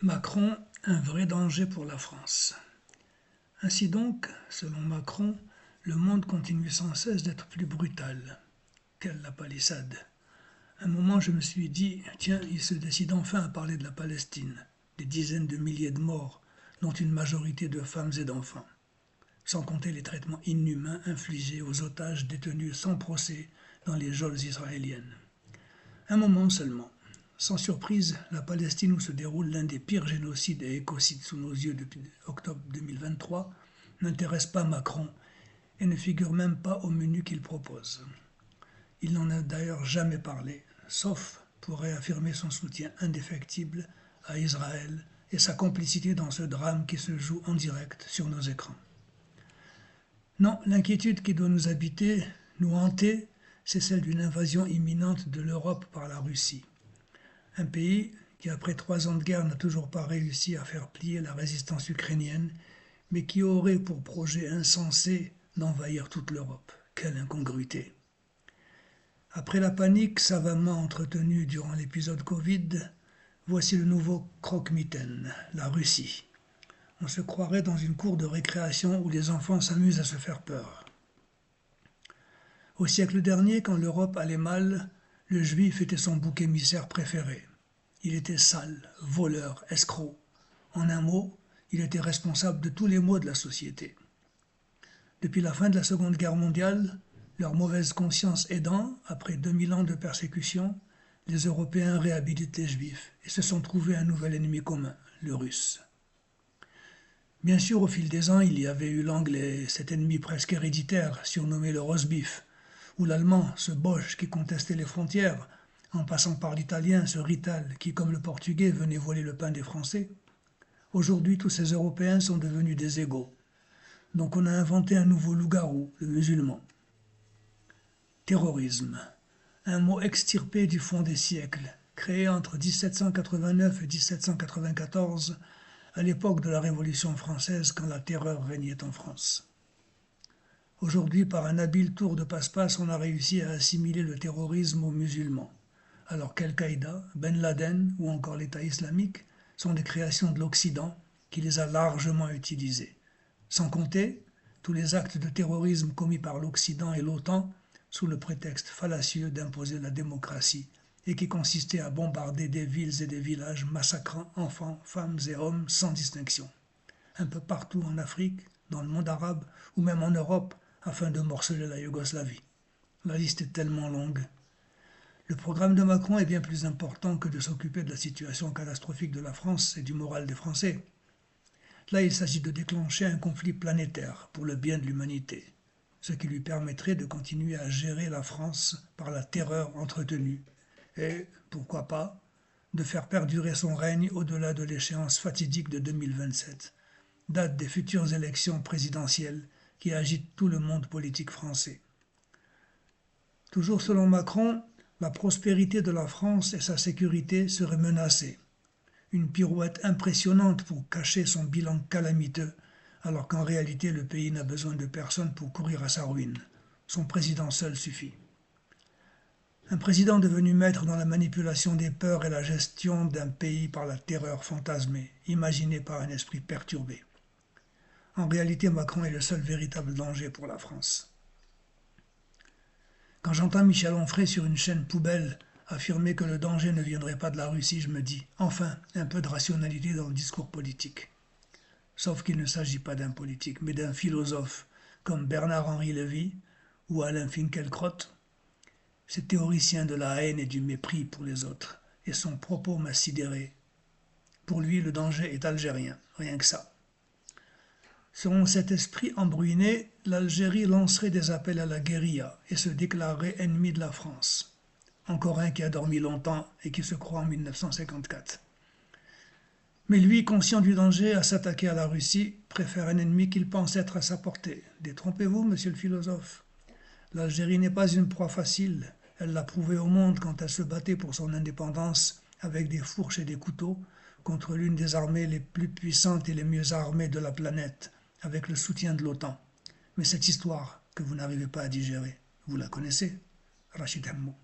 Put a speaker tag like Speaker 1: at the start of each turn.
Speaker 1: Macron, un vrai danger pour la France. Ainsi donc, selon Macron, le monde continue sans cesse d'être plus brutal. Quelle la palissade! Un moment, je me suis dit, tiens, il se décide enfin à parler de la Palestine, des dizaines de milliers de morts, dont une majorité de femmes et d'enfants, sans compter les traitements inhumains infligés aux otages détenus sans procès dans les geôles israéliennes. Un moment seulement. Sans surprise, la Palestine où se déroule l'un des pires génocides et écocides sous nos yeux depuis octobre 2023 n'intéresse pas Macron et ne figure même pas au menu qu'il propose. Il n'en a d'ailleurs jamais parlé, sauf pour réaffirmer son soutien indéfectible à Israël et sa complicité dans ce drame qui se joue en direct sur nos écrans. Non, l'inquiétude qui doit nous habiter, nous hanter, c'est celle d'une invasion imminente de l'Europe par la Russie. Un pays qui, après 3 ans de guerre, n'a toujours pas réussi à faire plier la résistance ukrainienne, mais qui aurait pour projet insensé d'envahir toute l'Europe. Quelle incongruité! Après la panique savamment entretenue durant l'épisode Covid, voici le nouveau croque-mitaine, la Russie. On se croirait dans une cour de récréation où les enfants s'amusent à se faire peur. Au siècle dernier, quand l'Europe allait mal, le juif était son bouc émissaire préféré. Il était sale, voleur, escroc. En un mot, il était responsable de tous les maux de la société. Depuis la fin de la Seconde Guerre mondiale, leur mauvaise conscience aidant, après 2000 ans de persécution, les Européens réhabilitent les Juifs et se sont trouvés un nouvel ennemi commun, le Russe. Bien sûr, au fil des ans, il y avait eu l'Anglais, cet ennemi presque héréditaire, surnommé le Rosbif, ou l'Allemand, ce Boche qui contestait les frontières, en passant par l'Italien, ce Rital qui, comme le Portugais, venait voler le pain des Français. Aujourd'hui, tous ces Européens sont devenus des égaux. Donc on a inventé un nouveau loup-garou, le musulman. Terrorisme, un mot extirpé du fond des siècles, créé entre 1789 et 1794, à l'époque de la Révolution française, quand la terreur régnait en France. Aujourd'hui, par un habile tour de passe-passe, on a réussi à assimiler le terrorisme aux musulmans. Alors qu'Al-Qaïda, Ben Laden ou encore l'État islamique sont des créations de l'Occident qui les a largement utilisées. Sans compter tous les actes de terrorisme commis par l'Occident et l'OTAN sous le prétexte fallacieux d'imposer la démocratie et qui consistaient à bombarder des villes et des villages, massacrant enfants, femmes et hommes sans distinction. Un peu partout en Afrique, dans le monde arabe ou même en Europe, afin de morceler la Yougoslavie. La liste est tellement longue. Le programme de Macron est bien plus important que de s'occuper de la situation catastrophique de la France et du moral des Français. Là, il s'agit de déclencher un conflit planétaire pour le bien de l'humanité, ce qui lui permettrait de continuer à gérer la France par la terreur entretenue et, pourquoi pas, de faire perdurer son règne au-delà de l'échéance fatidique de 2027, date des futures élections présidentielles qui agitent tout le monde politique français. Toujours selon Macron, la prospérité de la France et sa sécurité seraient menacées. Une pirouette impressionnante pour cacher son bilan calamiteux, alors qu'en réalité le pays n'a besoin de personne pour courir à sa ruine. Son président seul suffit. Un président devenu maître dans la manipulation des peurs et la gestion d'un pays par la terreur fantasmée, imaginée par un esprit perturbé. En réalité, Macron est le seul véritable danger pour la France. Quand j'entends Michel Onfray sur une chaîne poubelle affirmer que le danger ne viendrait pas de la Russie, je me dis, enfin, un peu de rationalité dans le discours politique. Sauf qu'il ne s'agit pas d'un politique, mais d'un philosophe, comme Bernard-Henri Lévy ou Alain Finkielkraut. C'est théoricien de la haine et du mépris pour les autres, et son propos m'a sidéré. Pour lui, le danger est algérien, rien que ça. Selon cet esprit embruiné, l'Algérie lancerait des appels à la guérilla et se déclarerait ennemi de la France. Encore un qui a dormi longtemps et qui se croit en 1954. Mais lui, conscient du danger à s'attaquer à la Russie, préfère un ennemi qu'il pense être à sa portée. Détrompez-vous, monsieur le philosophe. L'Algérie n'est pas une proie facile. Elle l'a prouvé au monde quand elle se battait pour son indépendance avec des fourches et des couteaux contre l'une des armées les plus puissantes et les mieux armées de la planète, avec le soutien de l'OTAN. Mais cette histoire que vous n'arrivez pas à digérer, vous la connaissez, Rachid Hemmou.